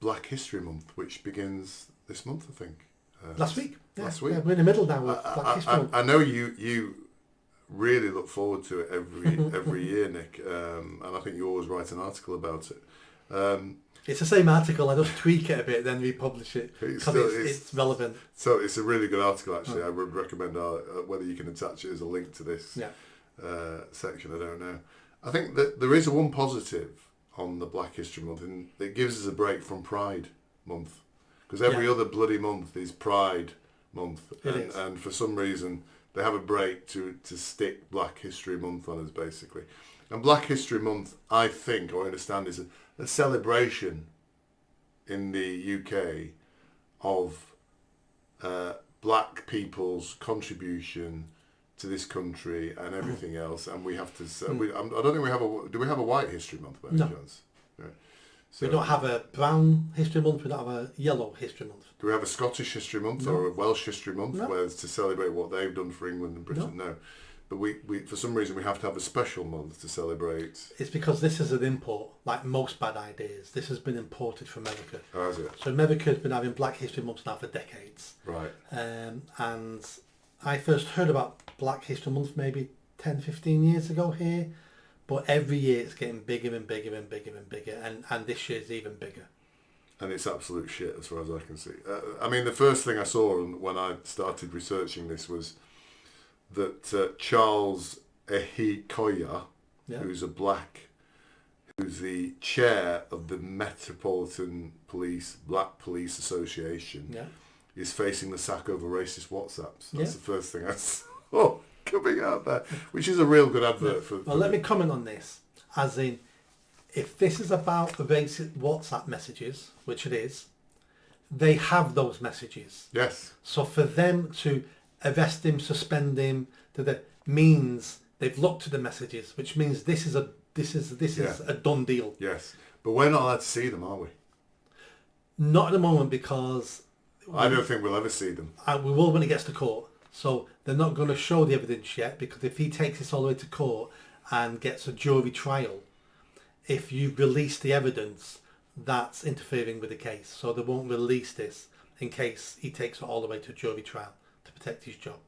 Black History Month, which begins this month, I think. Last week. Last week. Yeah, we're in the middle now of Black History Month. I know you really look forward to it every year, Nick, and I think you always write an article about it. It's the same article. I just tweak it a bit, then republish it because it's relevant. So it's a really good article, actually. I would recommend whether you can attach it as a link to this section. I don't know. I think that there is one positive on the Black History Month, and it gives us a break from Pride Month, because every other bloody month is Pride Month, and for some reason they have a break to stick Black History Month on us, basically. And Black History Month, I think, or I understand, is a celebration in the UK of black people's contribution to this country and everything else, and we have to. I don't think we have a. Do we have a White History Month? By any chance? Right. So, we don't have a Brown History Month. We don't have a Yellow History Month. Do we have a Scottish History Month or a Welsh History Month, where it's to celebrate what they've done for England and Britain? No. But we for some reason we have to have a special month to celebrate. It's because this is an import, like most bad ideas. This has been imported from America. Oh, has it? So America's been having Black History Month now for decades. Right. And I first heard about Black History Month maybe 10, 15 years ago here. But every year it's getting bigger and bigger and bigger and bigger. And this year's even bigger. And it's absolute shit as far as I can see. I mean, the first thing I saw when I started researching this was that Charles Ehikoya, who's the chair of the Metropolitan Police Black Police Association, is facing the sack over racist WhatsApps. That's the first thing I saw coming out there, which is a real good advert for. Well, let me comment on this, as in, if this is about the racist WhatsApp messages, which it is, they have those messages. Yes. So for them to arrest him, suspend him, means they've looked at the messages, which means this is a done deal. Yes, but we're not allowed to see them, are we? Not at the moment, because I don't think we'll ever see them. We will when it gets to court. So they're not going to show the evidence yet, because if he takes this all the way to court and gets a jury trial, if you release the evidence, that's interfering with the case. So they won't release this in case he takes it all the way to a jury trial to protect his job.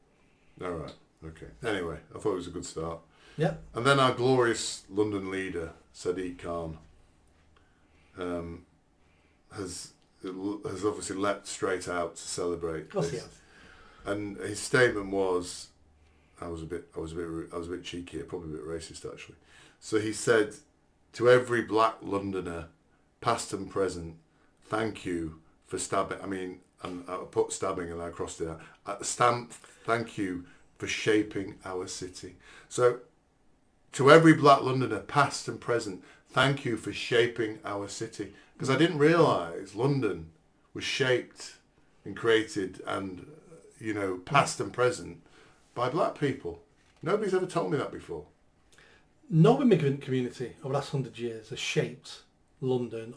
All right. Okay. Anyway, I thought it was a good start. Yep. And then our glorious London leader, Sadiq Khan, has obviously leapt straight out to celebrate. Of course he has. And his statement was, I was a bit cheeky, probably a bit racist actually. So he said, "To every black Londoner, past and present, thank you for stabbing." I mean, and I put stabbing and I crossed it out. Thank you for shaping our city. So, to every black Londoner, past and present, thank you for shaping our city. Because I didn't realise London was shaped and created and, past and present by black people. Nobody's ever told me that before. No immigrant community over the last 100 years has shaped London,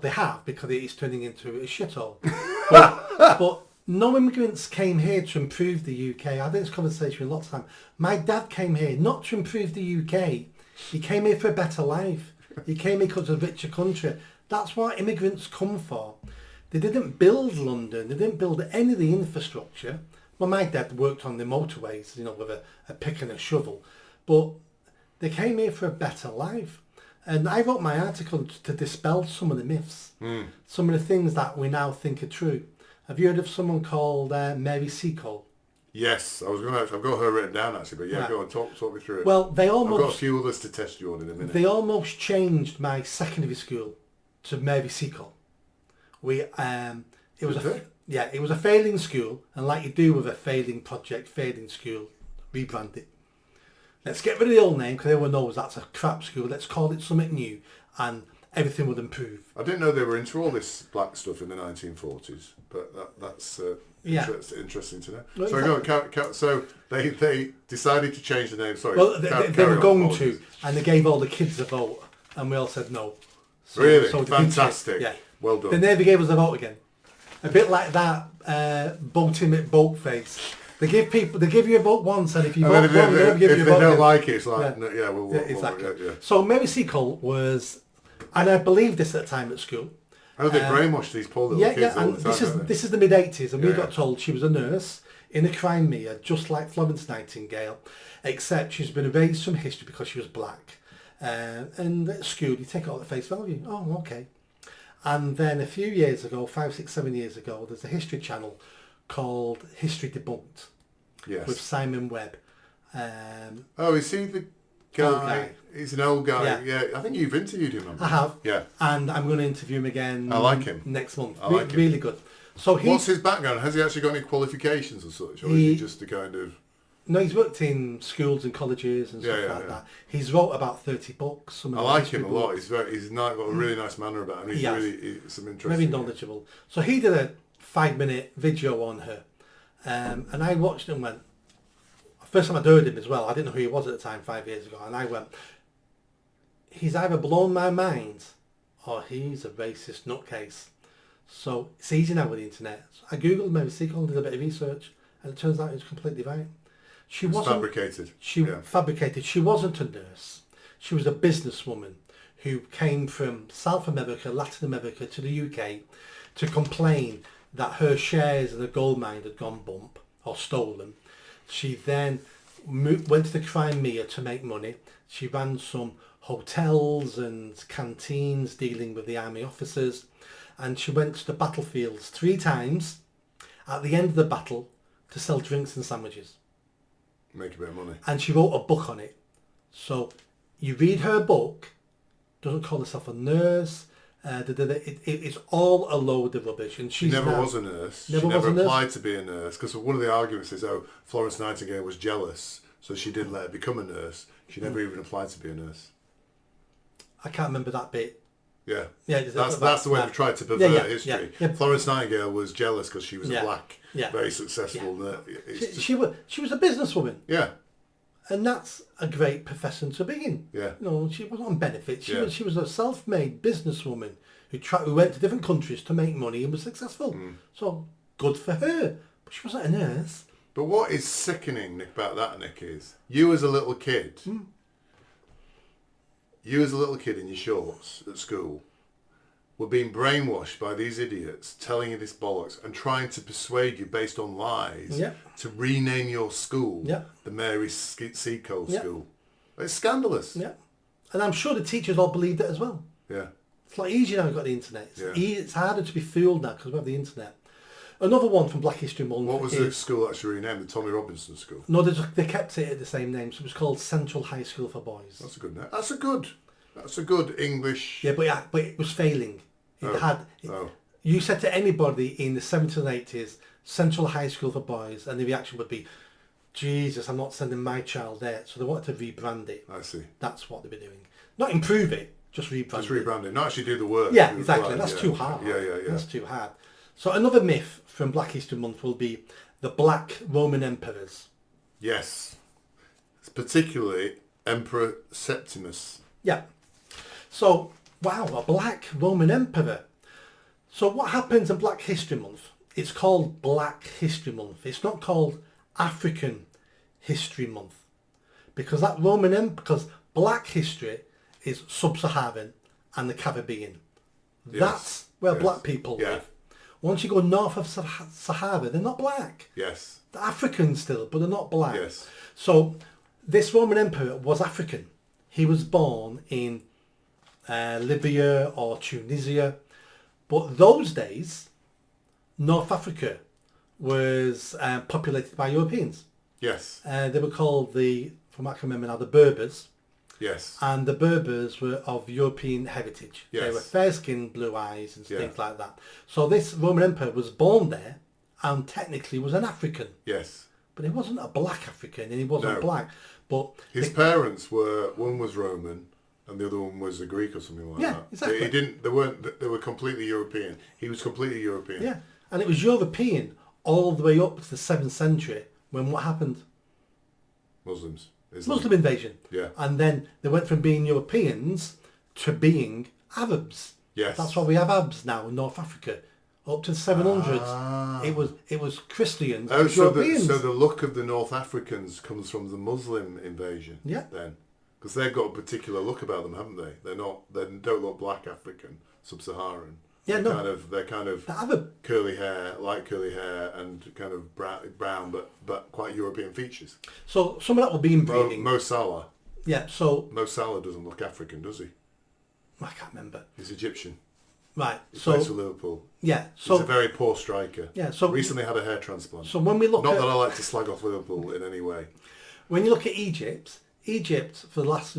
they have, because it is turning into a shithole. But no immigrants came here to improve the UK. I had this conversation a lot of time. My dad came here not to improve the UK. He came here for a better life. He came here because of a richer country. That's what immigrants come for. They didn't build London. They didn't build any of the infrastructure. Well, my dad worked on the motorways, with a pick and a shovel. But they came here for a better life. And I wrote my article to dispel some of the myths, some of the things that we now think are true. Have you heard of someone called Mary Seacole? Yes, I've got her written down actually, but go on, talk me through it. Well, I've got a few others to test you on in a minute. They almost changed my secondary school to Mary Seacole. It was a failing school, and like you do with a failing project, failing school, rebrand it. Let's get rid of the old name, because everyone knows that's a crap school. Let's call it something new, and everything would improve. I didn't know they were into all this black stuff in the 1940s, but that's interesting to know. Well, so they decided to change the name. Sorry. Well, they were going to, and they gave all the kids a vote, and we all said no. Really? Fantastic. Yeah. Well done. They never gave us a vote again. A bit like that boat face. They give you a vote once, and if you vote wrong, they never give you a vote. If they don't again. like it, it's like, exactly. Yeah. So Mary Seacole was, and I believed this at the time at school, Oh, they brainwashed these poor little kids all the time, this is the mid-80s, and we got told she was a nurse in the Crimea, just like Florence Nightingale, except she's been erased from history because she was black. And at school, you take it all at face value. Oh, okay. And then a few years ago, 5, 6, 7 years ago, there's a history channel called History Debunked with Simon Webb. Is he the guy? He's an old guy. Yeah, I think you've interviewed him. I have. Yeah. And I'm going to interview him again. I like him. Next month. I like him. Really good. So what's his background? Has he actually got any qualifications or such? Or is he just a kind of... No, he's worked in schools and colleges and stuff like that. He's wrote about 30 books. I like him a lot. He's got a really nice manner about him. He's some interesting. Very knowledgeable. So he did a 5-minute video on her. And I watched it and went... First time I'd heard him as well. I didn't know who he was at the time 5 years ago. And I went... He's either blown my mind or he's a racist nutcase. So it's easy now with the internet. So I googled Mary Seacole, did a bit of research, and it turns out it was completely right. She wasn't fabricated. Fabricated. She wasn't a nurse. She was a businesswoman who came from South America, Latin America to the UK to complain that her shares in a gold mine had gone bump or stolen. She then went to the Crimea to make money. She ran some hotels and canteens dealing with the army officers, and she went to the battlefields 3 times at the end of the battle to sell drinks and sandwiches. Make a bit of money. And she wrote a book on it. So you read her book, doesn't call herself a nurse, it's all a load of rubbish. And she never was a nurse. She never applied to be a nurse, because one of the arguments is, Florence Nightingale was jealous, so she didn't let her become a nurse. She never even applied to be a nurse. I can't remember that bit. Yeah, that's the way they've tried to pervert history. Yeah. Florence Nightingale was jealous because she was a black, very successful. She was a businesswoman. Yeah, and that's a great profession to be in. Yeah, she wasn't on benefits. She was a self-made businesswoman who went to different countries to make money and was successful. So good for her. But she wasn't a nurse. But what is sickening about that, Nick, is you as a little kid. You as a little kid in your shorts at school were being brainwashed by these idiots telling you this bollocks and trying to persuade you based on lies to rename your school the Mary Seacole School. It's scandalous. Yeah. And I'm sure the teachers all believed it as well. Yeah. It's a lot easier now we've got the internet. It's harder to be fooled now because we have the internet. Another one from Black History Month. What was the school actually renamed? The Tommy Robinson School? No, they kept it at the same name. So it was called Central High School for Boys. That's a good name. That's a good English... Yeah, but it was failing. You said to anybody in the 70s and 80s, Central High School for Boys, and the reaction would be, Jesus, I'm not sending my child there. So they wanted to rebrand it. I see. That's what they were doing. Not improve it, just rebrand it. Just rebrand it, not actually do the work. Yeah, exactly. That's too hard. Yeah. That's too hard. So another myth from Black History Month will be the Black Roman Emperors. Yes. Particularly Emperor Septimus. Yeah. So, wow, a Black Roman Emperor. So what happens in Black History Month? It's called Black History Month. It's not called African History Month. Because because Black history is sub-Saharan and the Caribbean. That's where black people live. Once you go north of Sahara, they're not black. Yes. They're African still, but they're not black. Yes. So this Roman emperor was African. He was born in Libya or Tunisia. But those days, North Africa was populated by Europeans. Yes. They were called from what I can remember now, the Berbers. Yes. And the Berbers were of European heritage. Yes. They were fair-skinned, blue eyes and things like that. So this Roman emperor was born there and technically was an African. Yes. But he wasn't a black African and he wasn't black. But his parents were, one was Roman and the other one was a Greek or something like that. Yeah, exactly. They were completely European. He was completely European. Yeah. And it was European all the way up to the 7th century when what happened? Muslims. Muslim invasion. Yeah. And then they went from being Europeans to being Arabs. Yes. That's why we have Arabs now in North Africa. Up to the 700s, it was Christians. Oh, so the look of the North Africans comes from the Muslim invasion. Yeah. Then, because they've got a particular look about them, haven't they? They don't look black African, sub-Saharan. Yeah, they're kind of curly hair, light curly hair, and kind of brown, but quite European features. So some of that will be inbreeding. Mo Salah. Yeah, so Mo Salah doesn't look African, does he? I can't remember. He's Egyptian. Right. He plays for Liverpool. Yeah. So he's a very poor striker. Yeah. So recently had a hair transplant. So when we look not that I like to slag off Liverpool in any way. When you look at Egypt for the last,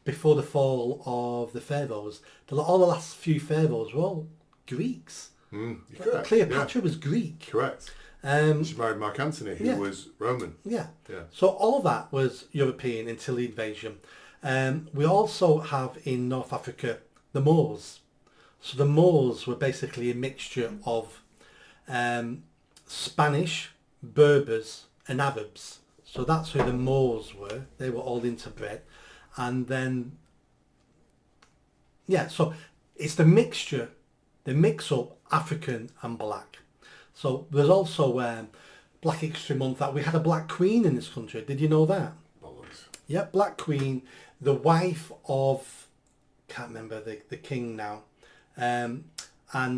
before the fall of the pharaohs, all the last few pharaohs were all Greeks. Correct. Cleopatra was Greek. Correct. She married Mark Antony, who was Roman. Yeah. So all that was European until the invasion. We also have in North Africa the Moors. So the Moors were basically a mixture of Spanish, Berbers and Arabs. So that's who the Moors were. They were all interbred. And then, so it's the mixture, the mix-up African and black. So there's also Black History Month that we had a black queen in this country. Did you know that? Bollocks. Yeah, black queen, the wife of, can't remember the king now. And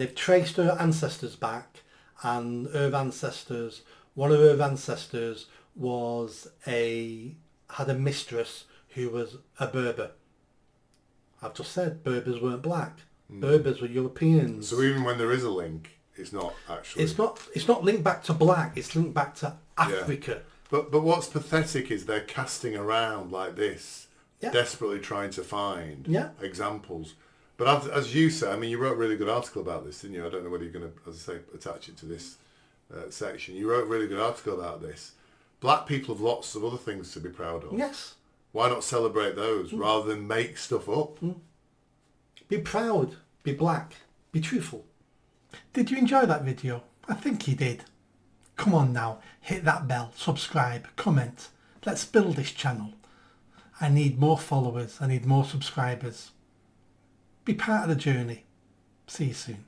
they've traced her ancestors back, and one of her ancestors had a mistress who was a Berber. I've just said Berbers weren't black. Berbers were Europeans. So even when there is a link, it's not actually. It's not linked back to black. It's linked back to Africa. Yeah. But what's pathetic is they're casting around like this, desperately trying to find examples. But as you say, I mean, you wrote a really good article about this, didn't you? I don't know whether you're going to, as I say, attach it to this section. You wrote a really good article about this. Black people have lots of other things to be proud of. Yes. Why not celebrate those rather than make stuff up? Be proud. Be black. Be truthful. Did you enjoy that video? I think you did. Come on now, hit that bell, subscribe, comment. Let's build this channel. I need more followers. I need more subscribers. Be part of the journey. See you soon.